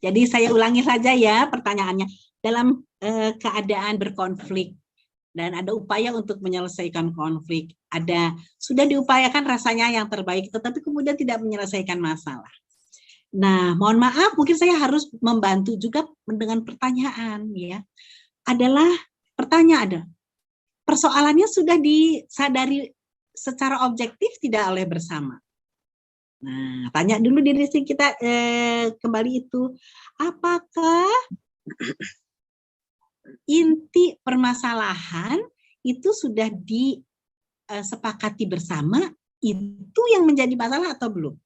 Jadi saya ulangi saja ya pertanyaannya. Dalam keadaan berkonflik dan ada upaya untuk menyelesaikan konflik, sudah diupayakan rasanya yang terbaik, tetapi kemudian tidak menyelesaikan masalah. Nah, mohon maaf, mungkin saya harus membantu juga dengan pertanyaan, ya. Persoalannya sudah disadari secara objektif tidak oleh bersama. Nah, tanya dulu diri kita kembali itu, apakah inti permasalahan itu sudah disepakati bersama, itu yang menjadi masalah atau belum?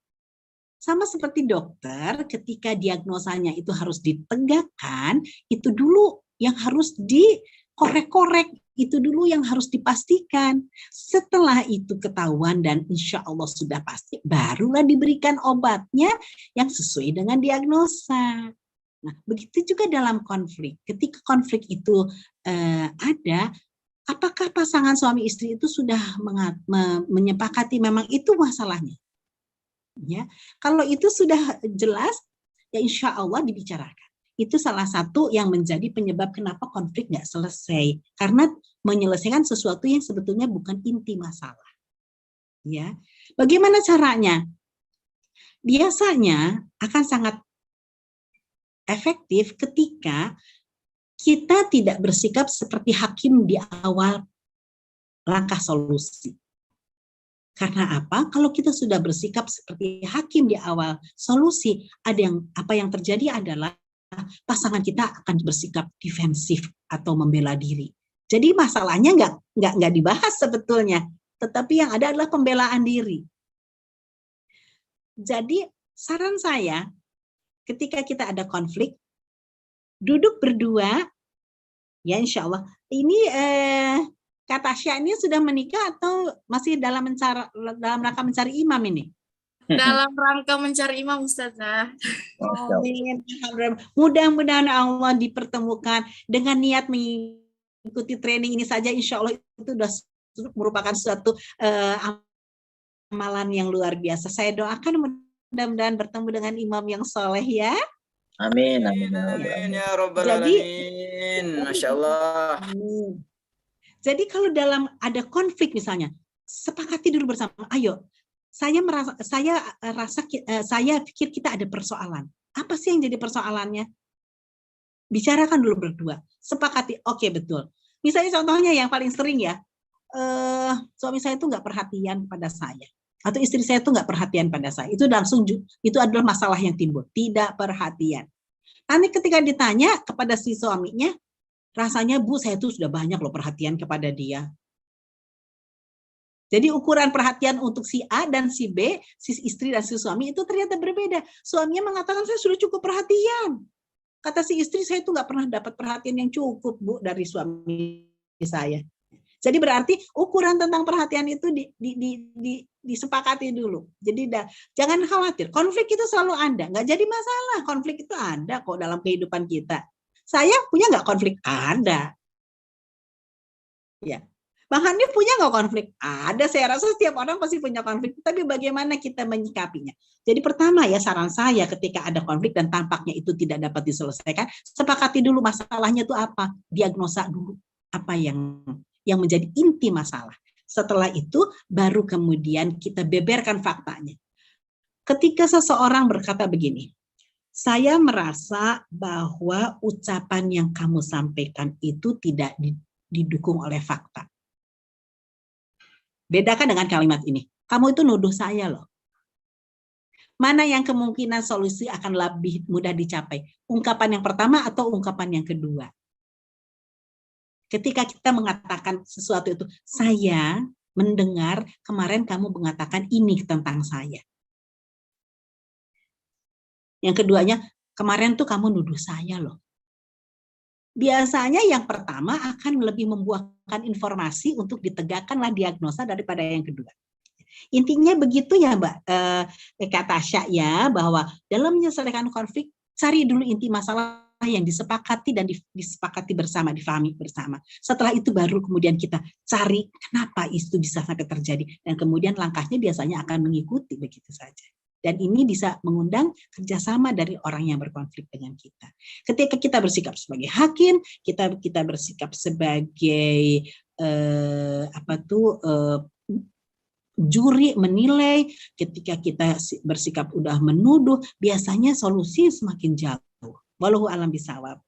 Sama seperti dokter, ketika diagnosanya itu harus ditegakkan, itu dulu yang harus dikorek-korek, itu dulu yang harus dipastikan. Setelah itu ketahuan dan insya Allah sudah pasti, barulah diberikan obatnya yang sesuai dengan diagnosa. Nah, begitu juga dalam konflik. Ketika konflik itu ada, apakah pasangan suami istri itu sudah menyepakati memang itu masalahnya? Ya, kalau itu sudah jelas, ya insya Allah dibicarakan. Itu salah satu yang menjadi penyebab kenapa konflik nggak selesai, karena menyelesaikan sesuatu yang sebetulnya bukan inti masalah. Ya, bagaimana caranya? Biasanya akan sangat efektif ketika kita tidak bersikap seperti hakim di awal langkah solusi. Karena apa? Kalau kita sudah bersikap seperti hakim di awal solusi, apa yang terjadi adalah pasangan kita akan bersikap defensif atau membela diri. Jadi masalahnya nggak dibahas sebetulnya, tetapi yang ada adalah pembelaan diri. Jadi saran saya, ketika kita ada konflik, duduk berdua, ya insya Allah. Ini Kak Tasya ini sudah menikah atau masih dalam rangka mencari imam ini? Dalam rangka mencari imam, Ustazah. Amin. Mudah-mudahan Allah dipertemukan dengan niat mengikuti training ini saja, insya Allah itu sudah merupakan suatu amalan yang luar biasa. Saya doakan mudah-mudahan bertemu dengan imam yang soleh ya. Amin. Amin ya Rabbal Alamin. Masya Allah. Jadi kalau dalam ada konflik misalnya, sepakati dulu bersama. Ayo, saya pikir kita ada persoalan. Apa sih yang jadi persoalannya? Bicarakan dulu berdua. Sepakati, oke betul. Misalnya contohnya yang paling sering ya, suami saya itu nggak perhatian pada saya, atau istri saya itu nggak perhatian pada saya. Itu adalah masalah yang timbul. Tidak perhatian. Nanti ketika ditanya kepada si suaminya, rasanya Bu, saya tuh sudah banyak loh perhatian kepada dia. Jadi ukuran perhatian untuk si A dan si B, si istri dan si suami itu ternyata berbeda. Suaminya mengatakan saya sudah cukup perhatian. Kata si istri, saya tuh nggak pernah dapat perhatian yang cukup Bu dari suami saya. Jadi berarti ukuran tentang perhatian itu disepakati dulu. Jadi jangan khawatir, konflik itu selalu ada. Nggak jadi masalah, konflik itu ada kok dalam kehidupan kita. Saya punya nggak konflik? Ada. Ya. Bang Hanif punya nggak konflik? Ada. Saya rasa setiap orang pasti punya konflik. Tapi bagaimana kita menyikapinya? Jadi pertama ya, saran saya ketika ada konflik dan tampaknya itu tidak dapat diselesaikan, sepakati dulu masalahnya itu apa. Diagnosa dulu apa yang menjadi inti masalah. Setelah itu baru kemudian kita beberkan faktanya. Ketika seseorang berkata begini, saya merasa bahwa ucapan yang kamu sampaikan itu tidak didukung oleh fakta. Bedakan dengan kalimat ini. Kamu itu nuduh saya loh. Mana yang kemungkinan solusi akan lebih mudah dicapai? Ungkapan yang pertama atau ungkapan yang kedua? Ketika kita mengatakan sesuatu itu, saya mendengar kemarin kamu mengatakan ini tentang saya. Yang keduanya, kemarin tuh kamu nuduh saya loh. Biasanya yang pertama akan lebih membuahkan informasi untuk ditegakkanlah diagnosa daripada yang kedua. Intinya begitu ya Mbak Kak Tasya ya, bahwa dalam menyelesaikan konflik, cari dulu inti masalah yang disepakati dan disepakati bersama, difahami bersama. Setelah itu baru kemudian kita cari kenapa itu bisa sampai terjadi. Dan kemudian langkahnya biasanya akan mengikuti begitu saja. Dan ini bisa mengundang kerjasama dari orang yang berkonflik dengan kita. Ketika kita bersikap sebagai hakim, kita bersikap sebagai juri menilai, ketika kita bersikap udah menuduh, biasanya solusi semakin jauh. Wallahu a'lam bishawab.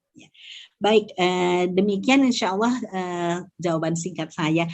Baik, demikian insya Allah jawaban singkat saya.